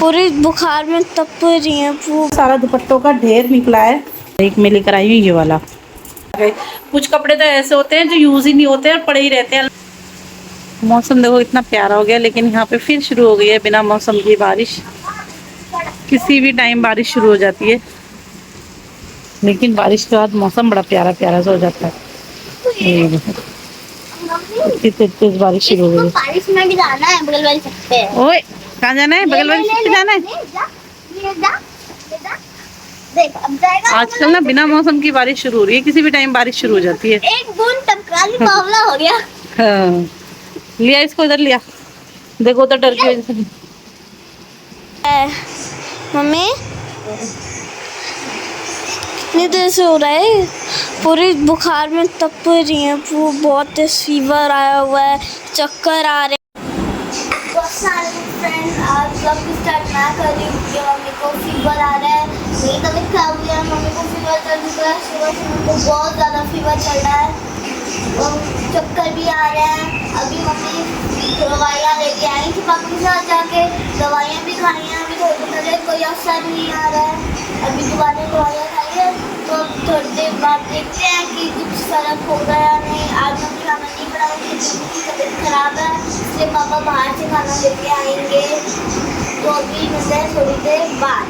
पूरी बुखार में तप रही है। सारा दुपट्टों का ढेर निकला है। एक में लेकर आई हूँ ये वाला। कुछ कपड़े तो ऐसे होते हैं जो यूज ही नहीं होते और पड़े ही रहते हैं। मौसम देखो इतना प्यारा हो गया, लेकिन यहाँ पे फिर शुरू हो गई है बिना मौसम की बारिश। किसी भी टाइम बारिश शुरू हो जाती है, लेकिन बारिश के बाद मौसम बड़ा प्यारा प्यारा सा हो जाता है। ये देखो कितनी तेज बारिश शुरू हो गई। बारिश में भी जाना है बगल वाली छत पे। ओए कहाँ जाना है? बगल वाली छत पे जाना है। देख अब जाएगा। आजकल ना बिना मौसम की बारिश शुरू हो रही है, किसी भी टाइम बारिश शुरू हो जाती है। एक बूंद टपका ली बावला हो गया। हाँ। लिया इसको इधर लिया, देखो उधर डर की वजह से। मम्मी कितनी देर से हो रहा है? पूरी बुखार में तप रही है। वो बहुत फीवर आया हुआ है, चक्कर आ रहे। फ्रेंड आज ब्लॉग स्टार्ट ना कर रही हूँ। मम्मी को फीवर आ रहा है, मेरी तबीयत खराब हो गया है। मम्मी को फीवर चल रहा है, सुबह से मम्मी को बहुत ज़्यादा फीवर चल रहा है और चक्कर भी आ रहा है। अभी मम्मी दवाइयाँ लेके आई थी पापा के साथ जाके, दवाइयाँ भी खाई हैं। अभी थोड़ी पहले कोई असर नहीं आ रहा है। अभी दोबारा दवाइयाँ खाई है तो थोड़ी देर बाद देखते हैं कि कुछ फर्क होगा या नहीं। आज मम्मी खाना नहीं बनाऊँगी क्योंकि तबीयत खराब है, इसलिए पापा बाहर से खाना लेके आएंगे। तो अभी मिलते हैं थोड़ी देर बाद।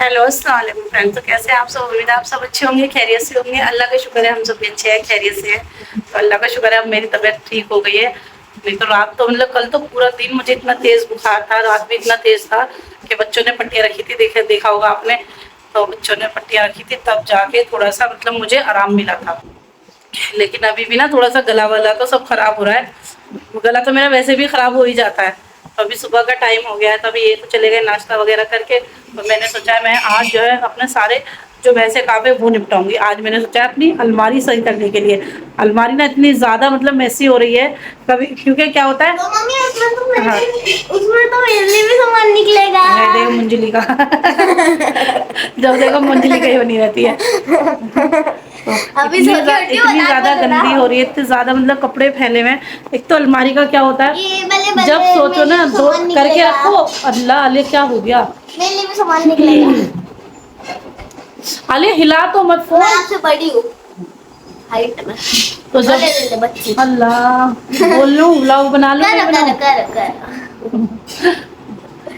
हेलो अस्सलाम वालेकुम फ्रेंड्स, तो कैसे हैं आप सब? उम्मीद है आप सब अच्छे होंगे, खैरियत से होंगे। अल्लाह का शुक्र है हम सब भी अच्छे हैं, खैरियत से हैं। तो अल्लाह का शुक्र है अब मेरी तबीयत ठीक हो गई है। नहीं तो रात तो मतलब कल तो पूरा दिन मुझे इतना तेज़ बुखार था, रात भी इतना तेज़ था कि बच्चों ने पट्टियाँ रखी थी, देखा होगा आपने। तो बच्चों ने पट्टियाँ रखी थी तब जाके थोड़ा सा मतलब मुझे आराम मिला था। लेकिन अभी भी ना थोड़ा सा गला वाला तो सब खराब हो रहा है। गला तो मेरा वैसे भी खराब हो ही जाता है। तो अभी सुबह का टाइम हो गया है, तभी ये तो चले गए नाश्ता वगैरह करके। तो मैंने सोचा है मैं आज जो है अपने सारे जो वैसे काम है वो निपटाऊंगी। आज मैंने सोचा है अपनी अलमारी सही करने के लिए। अलमारी ना इतनी ज़्यादा मतलब मैसी हो रही है कभी, क्योंकि क्या होता है तो मम्मी उसमें तो मेरे लिए भी सामान निकलेगा। देखो मंजली का जब देखो मंजली का ही बनी रहती है। तो इतनी ज़्यादा गंदी हो रही है, इतनी ज़्यादा मतलब कपड़े फैले हुए हैं। एक तो अलमारी का क्या होता है, जब सोचो ना दो करके रखो, अल्लाह अले क्या हो गया, मेरे लिए भी सामान निकलेगा। अले हिला तो मत फोन। मैं आपसे बड़ी हूँ हाइट में, तो जब बच्ची अल्लाह बोल लूँ व्लॉग बना लूँ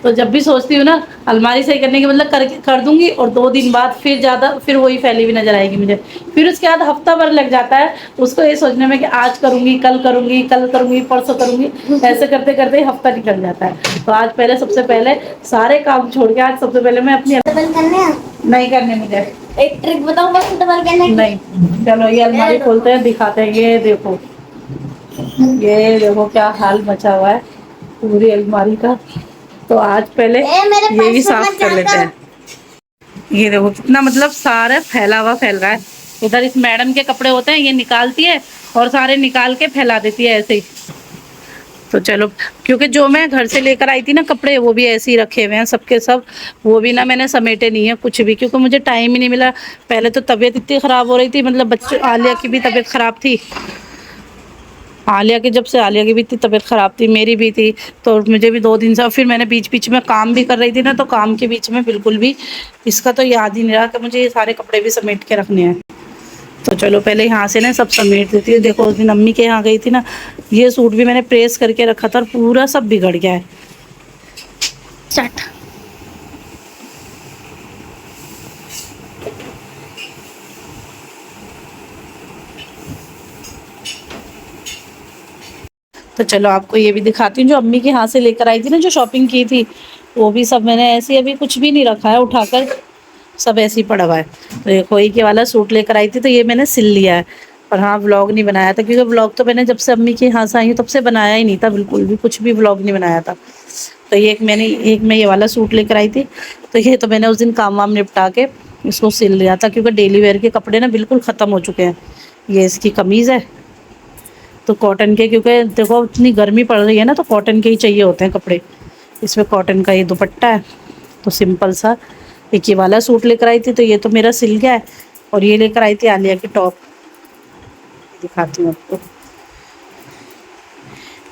तो जब भी सोचती हूँ ना अलमारी सही करने की मतलब कर दूंगी, और 2 दिन बाद फिर वही फैली हुई नजर आएगी मुझे। फिर उसके बाद हफ्ता भर लग जाता है उसको ये सोचने में कि आज करूंगी, कल करूंगी, परसों करूंगी। ऐसे करते करते हफ्ता निकल जाता है। तो आज पहले सबसे पहले सारे काम छोड़ के आज सबसे पहले मैं अपनी नहीं करने मुझे एक ट्रिक बताऊं बस डबल करने की। नहीं, चलो ये अलमारी खोलते हैं, दिखाते हैं। ये देखो क्या हाल मचा हुआ है पूरी अलमारी का। तो आज पहले ये भी साफ कर लेते हैं। ये देखो कितना मतलब सारा फैला रहा है। इधर इस मैडम के कपड़े होते हैं, ये निकालती है और सारे निकाल के फैला देती है ऐसे ही। तो चलो, क्योंकि जो मैं घर से लेकर आई थी ना कपड़े, वो भी ऐसे ही रखे हुए हैं सबके सब। वो भी ना मैंने समेटे नहीं है कुछ भी, क्योंकि मुझे टाइम ही नहीं मिला। पहले तो तबीयत इतनी ख़राब हो रही थी, मतलब बच्चे आलिया की भी तबीयत ख़राब थी। आलिया की भी इतनी तबीयत ख़राब थी, मेरी भी थी। तो मुझे भी 2 दिन से, फिर मैंने बीच में काम भी कर रही थी ना, तो काम के बीच में बिल्कुल भी इसका तो याद ही नहीं रहा कि मुझे ये सारे कपड़े भी समेट के रखने हैं। तो चलो पहले यहाँ से ना सब समेट देती हूँ। देखो उस दिन अम्मी के यहाँ गई थी ना, ये सूट भी मैंने प्रेस करके रखा था और पूरा सब बिगड़ गया है। चट तो चलो आपको ये भी दिखाती हूँ, जो अम्मी के यहाँ से लेकर आई थी ना, जो शॉपिंग की थी, वो भी सब मैंने ऐसे अभी कुछ भी नहीं रखा है उठाकर, सब ऐसे ही पड़ा हुआ है। तो ये खोई के वाला सूट लेकर आई थी, तो ये मैंने सिल लिया है। पर हाँ व्लॉग नहीं बनाया था, क्योंकि व्लॉग तो मैंने जब से अम्मी के यहाँ से आई हूँ तब से बनाया ही नहीं था, बिल्कुल भी कुछ भी व्लॉग नहीं बनाया था। तो ये एक मैं ये वाला सूट लेकर आई थी। तो ये तो मैंने उस दिन काम वाम निपटा के इसको सिल लिया था, क्योंकि डेली वेयर के कपड़े ना बिल्कुल ख़त्म हो चुके हैं। ये इसकी कमीज़ है तो कॉटन के, क्योंकि देखो इतनी गर्मी पड़ रही है ना, तो कॉटन के ही चाहिए होते हैं कपड़े। इसमें कॉटन का ये दुपट्टा है, तो सिंपल सा। एक ये वाला सूट लेकर आई थी, तो ये तो मेरा सिल गया है। और ये लेकर आई थी आलिया की टॉप, दिखाती हूँ आपको।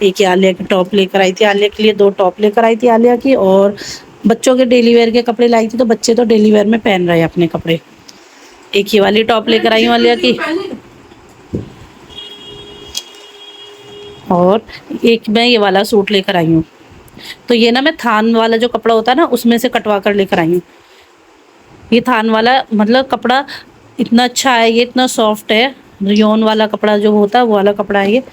एक ये आलिया की टॉप लेकर आई थी, आलिया के लिए 2 टॉप लेकर आई थी आलिया की, और बच्चों के डेली वेयर के कपड़े लाई थी, तो बच्चे तो डेली वेयर में पहन रहे हैं अपने कपड़े। एक ये वाली टॉप लेकर आई हूँ आलिया की, और एक मैं ये वाला सूट लेकर आई हूँ। तो ये ना मैं थान वाला जो कपड़ा होता है ना, उसमें से कटवा कर लेकर आई हूँ। ये थान वाला मतलब कपड़ा इतना अच्छा है, ये इतना सॉफ्ट है। रियोन वाला कपड़ा जो होता है वो वाला कपड़ा है ये।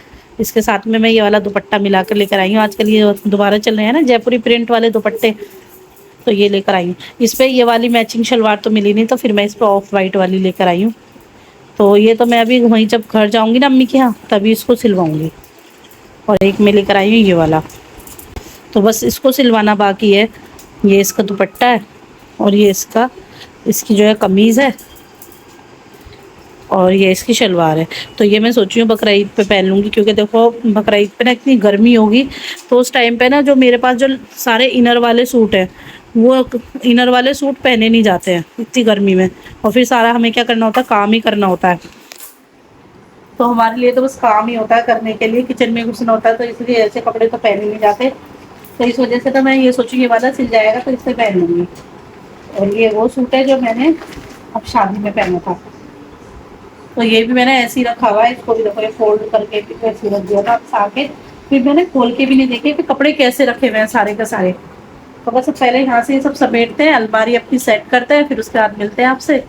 इसके साथ में मैं ये वाला दुपट्टा मिला कर लेकर आई हूँ। आजकल ये दोबारा चल रहे हैं ना जयपुरी प्रिंट वाले दुपट्टे, तो ये लेकर आई हूँ। इस पर ये वाली मैचिंग शलवार तो मिली नहीं, तो फिर मैं इस पर ऑफ वाइट वाली लेकर आई हूँ। तो ये तो मैं अभी वहीं जब घर जाऊँगी ना अम्मी के यहाँ, तभी इसको सिलवाऊँगी। और एक मैं लेकर आई हूँ ये वाला, तो बस इसको सिलवाना बाकी है। ये इसका दुपट्टा है, और ये इसकी जो है कमीज़ है, और ये इसकी शलवार है। तो ये मैं सोच रही हूँ बकरा ईद पे पहन लूँगी, क्योंकि देखो बकरा ईद पे ना इतनी गर्मी होगी, तो उस टाइम पे ना जो मेरे पास जो सारे इनर वाले सूट हैं, वो इनर वाले सूट पहने नहीं जाते हैं इतनी गर्मी में। और फिर सारा हमें क्या करना होता है, काम ही करना होता है। तो हमारे लिए तो बस काम ही होता है करने के लिए, किचन में घुसना होता है, तो इसलिए ऐसे कपड़े तो पहने नहीं जाते। तो इस वजह से तो मैं ये सोचूँ ये वाला सिल जाएगा तो इससे पहन लूँगी। और ये वो सूट है जो मैंने अब शादी में पहना था, तो ये भी मैंने ऐसे ही रखा हुआ है। इसको भी देखो ये फोल्ड करके ऐसे रख दिया था आके, फिर मैंने खोल के भी नहीं देखे कि कपड़े कैसे रखे हुए हैं सारे के सारे। तो बस पहले यहाँ से ये सब समेटते हैं, अलमारी अपनी सेट करते हैं, फिर उसके बाद मिलते हैं आपसे।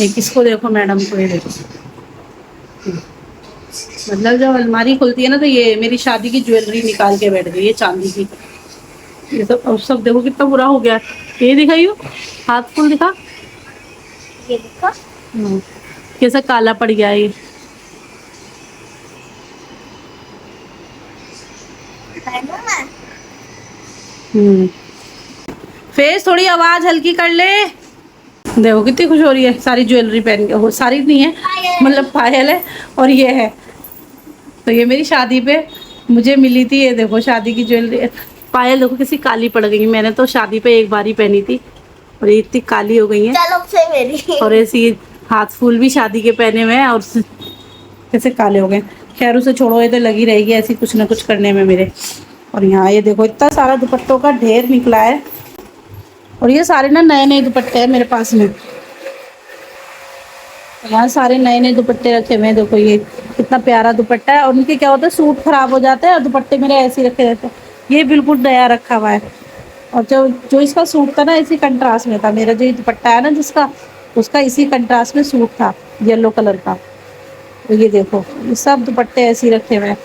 एक इसको देखो मैडम को, ये देखो, मतलब जब अलमारी खुलती है ना, तो ये मेरी शादी की ज्वेलरी निकाल के बैठ गई है चांदी की। ये सब अब सब देखो कितना बुरा हो गया। ये दिखाइयो, हाथ फुल दिखा, ये देखो कैसा काला पड़ गया ये। फेस थोड़ी आवाज हल्की कर ले। देखो कितनी खुश हो रही है, सारी ज्वेलरी पहन के, वो सारी नहीं है मतलब पायल है, और ये है। तो ये मेरी शादी पे मुझे मिली थी, ये देखो शादी की ज्वेलरी। पायल देखो किसी काली पड़ गई, मैंने तो शादी पे एक बार ही पहनी थी, और ये इतनी काली हो गई है। चलो से मेरी। और ऐसी हाथ फूल भी शादी के पहने हुए हैं, और कैसे काले हो गए। खैर उसे छोड़ो, ये तो लगी रहेगी ऐसी कुछ ना कुछ करने में मेरे। और यहाँ ये देखो इतना सारा दुपट्टों का ढेर निकला है, और ये सारे ना नए नए दुपट्टे हैं मेरे पास में। यहाँ सारे नए नए दुपट्टे रखे हुए हैं। देखो ये कितना प्यारा दुपट्टा है, और उनके क्या होता है सूट खराब हो जाते हैं, और दुपट्टे मेरे ऐसे ही रखे रहते हैं। ये बिल्कुल नया रखा हुआ है, और जो इसका सूट था ना इसी कंट्रास्ट में था। मेरा जो ये दुपट्टा है ना जिसका, उसका इसी कंट्रास्ट में सूट था येलो कलर का। तो ये देखो ये सब दुपट्टे ऐसे ही रखे हुए हैं,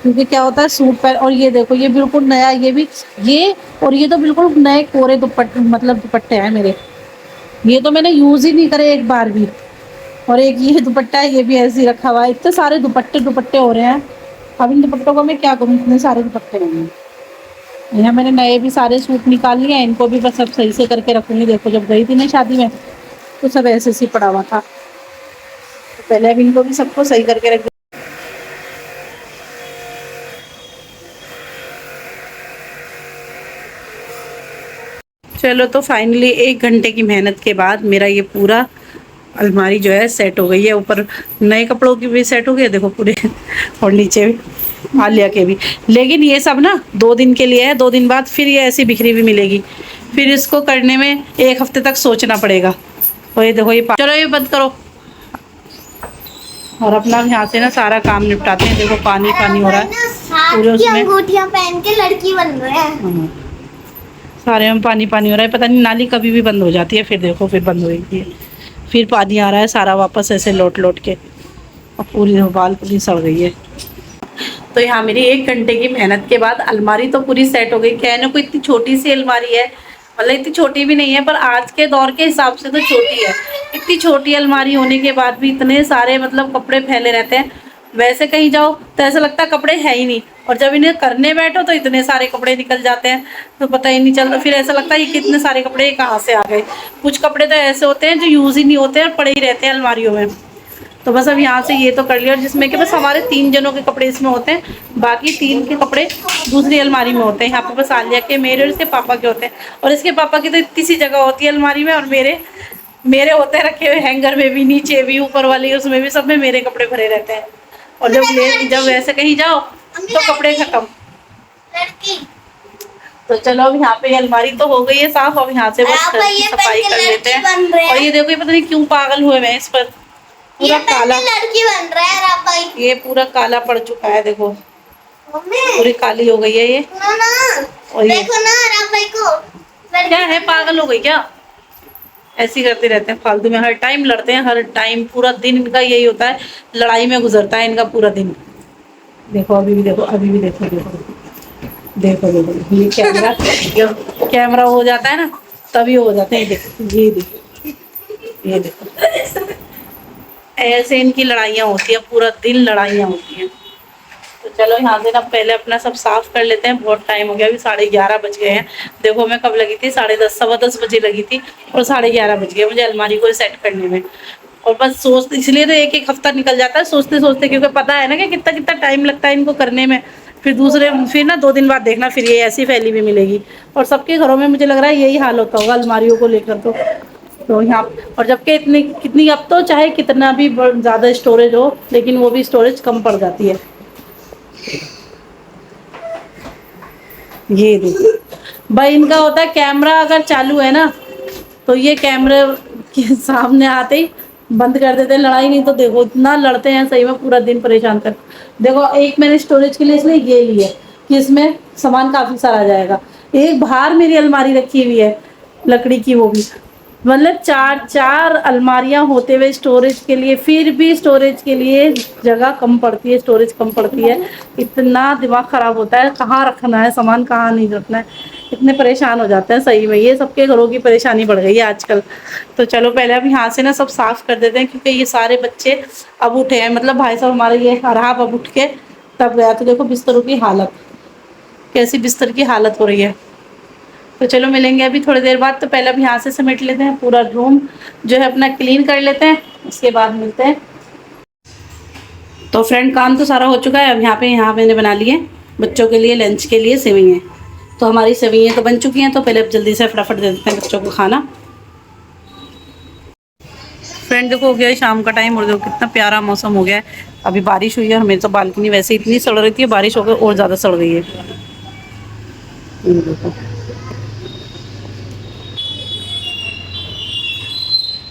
क्योंकि क्या होता है सूट पर। और ये देखो ये बिल्कुल नया, ये भी ये, और ये तो बिल्कुल नए कोरे दुपट्टे मतलब दुपट्टे हैं मेरे। ये तो मैंने यूज़ ही नहीं करे एक बार भी। और एक ये दुपट्टा है, ये भी ऐसे ही रखा हुआ है। इतने सारे दुपट्टे हो रहे हैं, अब इन दुपट्टों को मैं क्या करूँ, इतने सारे दुपट्टे हैं। यहाँ मैंने नए भी सारे सूट निकाल लिए हैं, इनको भी बस अब सही से करके रखूँगी। देखो जब गई थी ना शादी में, तो सब ऐसे ही पड़ा हुआ था, तो पहले अब इनको भी सबको सही करके रख। चलो तो फाइनली 1 घंटे की मेहनत के बाद मेरा ये पूरा अलमारी जो है सेट हो गई है। ऊपर नए कपड़ों की भी सेट हो गई है देखो पूरे, और नीचे भी आलिया के भी। लेकिन ये सब ना 2 दिन के लिए है, 2 दिन बाद फिर ये ऐसी बिखरी हुई मिलेगी। फिर इसको करने में 1 हफ्ते तक सोचना पड़ेगा। और ये देखो ये चलो ये बंद करो, और अपना यहाँ से ना सारा काम निपटाते हैं। देखो पानी पानी हो रहा है पूरे उसमें, अंगूठियां पहन के लड़की बन रहे हैं। सारे में पानी पानी हो रहा है, पता नहीं नाली कभी भी बंद हो जाती है, फिर देखो फिर बंद होगी, फिर पानी आ रहा है सारा वापस ऐसे लौट लौट के, और पूरी बाल पूरी सड़ गई है। तो यहाँ मेरी 1 घंटे की मेहनत के बाद अलमारी तो पूरी सेट हो गई। कहने को इतनी छोटी सी अलमारी है, मतलब इतनी छोटी भी नहीं है, पर आज के दौर के हिसाब से तो छोटी है। इतनी छोटी अलमारी होने के बाद भी इतने सारे मतलब कपड़े फैले रहते हैं। वैसे कहीं जाओ तो ऐसा लगता है कपड़े है ही नहीं, और जब इन्हें करने बैठो तो इतने सारे कपड़े निकल जाते हैं, तो पता ही नहीं चलता। फिर ऐसा लगता है ये कितने सारे कपड़े कहाँ से आ गए। कुछ कपड़े तो ऐसे होते हैं जो यूज़ ही नहीं होते हैं और पड़े ही रहते हैं अलमारियों में। तो बस अब यहाँ से ये तो कर लिया, जिसमें कि बस हमारे 3 जनों के कपड़े इसमें होते हैं, बाकी 3 के कपड़े दूसरी अलमारी में होते हैं। यहाँ पे बस आलिया के, मेरे और इसके पापा के होते हैं। और इसके पापा की तो इतनी सी जगह होती है अलमारी में, और मेरे होते हैं रखे हुए हैंगर में भी, नीचे भी, ऊपर वाली उसमें भी, सब में मेरे कपड़े भरे रहते हैं। और जब वैसे कहीं जाओ तो कपड़े खत्म। तो चलो अब यहाँ पे अलमारी तो हो गई है साफ, अब यहाँ से बस सफाई कर लेते हैं। और ये देखो, ये पता नहीं क्यों पागल हुए मैं इस पर, पूरा काला लड़की बन रहा है राब भाई। ये पूरा काला पड़ चुका है, देखो पूरी काली हो गई है ये। और ये देखो ना राब भाई को, क्या है, पागल हो गई क्या? ऐसे ही करते रहते हैं फालतू में, हर टाइम लड़ते हैं, हर टाइम पूरा दिन इनका यही होता है, लड़ाई में गुजरता है इनका पूरा दिन। देखो अभी भी देखो, अभी भी देखो, देखो देखो ये कैमरा, जब कैमरा हो जाता है ना तभी हो जाते हैं। देखो ये देखो, ये देखो ऐसे इनकी लड़ाइयाँ होती है, पूरा दिन लड़ाइयाँ होती हैं। तो चलो यहाँ से ना पहले अपना सब साफ कर लेते हैं, बहुत टाइम हो गया, अभी 11:30 बज गए हैं। देखो मैं कब लगी थी, 10:30 10:15 बजे लगी थी, और 11:30 बज गए मुझे अलमारी को सेट करने में। और बस सोच, इसलिए तो एक हफ्ता निकल जाता है सोचते सोचते, क्योंकि पता है ना कि कितना कितना टाइम लगता है इनको करने में। फिर ना 2 दिन बाद देखना फिर ये ऐसी फैली भी मिलेगी। और सबके घरों में मुझे लग रहा है यही हाल होता होगा अलमारियों को लेकर। तो यहाँ, और जबकि इतनी कितनी, अब तो चाहे कितना भी ज़्यादा स्टोरेज हो, लेकिन वो भी स्टोरेज कम पड़ जाती है। ये देखो भाई, इनका होता है कैमरा अगर चालू है ना तो ये कैमरे के सामने आते ही बंद कर देते हैं लड़ाई। नहीं तो देखो इतना लड़ते हैं सही में, पूरा दिन परेशान कर। देखो एक मैंने स्टोरेज के लिए इसलिए ये ली है कि इसमें सामान काफ़ी सारा आ जाएगा। एक बाहर मेरी अलमारी रखी हुई है लकड़ी की, वो भी मतलब 4 अलमारियां होते हुए स्टोरेज के लिए, फिर भी स्टोरेज के लिए जगह कम पड़ती है, स्टोरेज कम पड़ती है। इतना दिमाग ख़राब होता है, कहाँ रखना है सामान, कहाँ नहीं रखना है, इतने परेशान हो जाते हैं सही में। ये सबके घरों की परेशानी बढ़ गई है आजकल। तो चलो पहले अब यहाँ से ना सब साफ़ कर देते हैं, क्योंकि ये सारे बच्चे अब उठे हैं, मतलब भाई साहब हमारे ये अरहाब अब उठ के तब गया। तो देखो बिस्तरों की हालत, कैसी बिस्तर की हालत हो रही है। तो चलो मिलेंगे अभी थोड़ी देर बाद। तो पहले अब यहाँ से समेट लेते हैं, पूरा रूम जो है अपना क्लीन कर लेते हैं, उसके बाद मिलते हैं। तो फ्रेंड काम तो सारा हो चुका है। अब यहाँ मैंने बना लिए बच्चों के लिए लंच के लिए सेवइयाँ। तो हमारी सेवइयाँ तो बन चुकी हैं, तो पहले अब जल्दी से फटाफट दे देते हैं बच्चों को खाना। फ्रेंड देखो हो गया है शाम का टाइम, और देखो कितना प्यारा मौसम हो गया है। अभी बारिश हुई है, और मेरी तो बालकनी वैसे इतनी सड़ रही थी, बारिश हो गई और ज़्यादा सड़ गई है।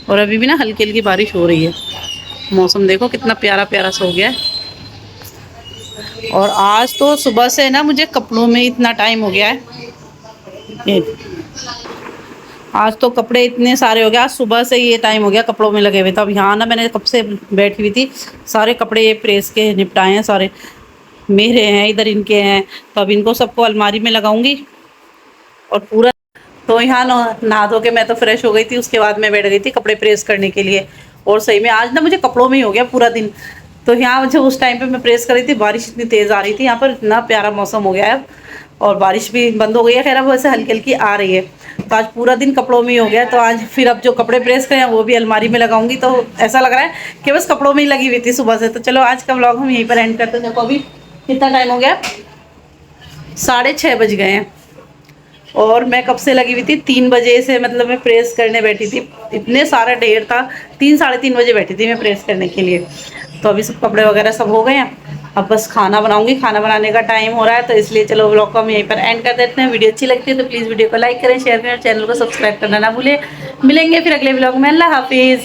और अभी भी ना हल्की हल्की बारिश हो रही है। मौसम देखो कितना प्यारा प्यारा सा हो गया है। और आज तो सुबह से ना मुझे कपड़ों में इतना टाइम हो गया है, आज तो कपड़े इतने सारे हो गए, आज सुबह से ये टाइम हो गया कपड़ों में लगे हुए। तो अब यहाँ ना मैंने कब से बैठी हुई थी, सारे कपड़े ये प्रेस के निपटाए हैं, सारे मेरे हैं, इधर इनके हैं। तो अब इनको सबको अलमारी में लगाऊंगी और पूरा। तो यहाँ नहा धो के मैं तो फ्रेश हो गई थी, उसके बाद मैं बैठ गई थी कपड़े प्रेस करने के लिए। और सही में आज ना मुझे कपड़ों में ही हो गया पूरा दिन। तो यहाँ मुझे उस टाइम पे मैं प्रेस कर रही थी, बारिश इतनी तेज़ आ रही थी यहाँ पर, इतना प्यारा मौसम हो गया है, और बारिश भी बंद हो गई है। खैर अब वैसे हल्की हल्की आ रही है। तो आज पूरा दिन कपड़ों में ही हो गया। तो आज फिर अब जो कपड़े प्रेस करें वो भी अलमारी में लगाऊंगी। तो ऐसा लग रहा है कि बस कपड़ों में ही लगी हुई थी सुबह से। तो चलो आज का व्लॉग हम यहीं पर एंड करते हैं। देखो अभी कितना टाइम हो गया, 6:30 बज गए हैं, और मैं कब से लगी हुई थी, 3 बजे से मतलब मैं प्रेस करने बैठी थी। इतने सारा ढेर था, 3 साढ़े 3 बजे बैठी थी मैं प्रेस करने के लिए। तो अभी सब कपड़े वगैरह सब हो गए हैं, अब बस खाना बनाऊंगी, खाना बनाने का टाइम हो रहा है। तो इसलिए चलो व्लॉग को हम यहीं पर एंड कर देते हैं। वीडियो अच्छी लगती है तो प्लीज़ वीडियो को लाइक करें, शेयर करें और चैनल को सब्सक्राइब करना ना भूलें। मिलेंगे फिर अगले व्लॉग में। अल्लाह हाफिज़।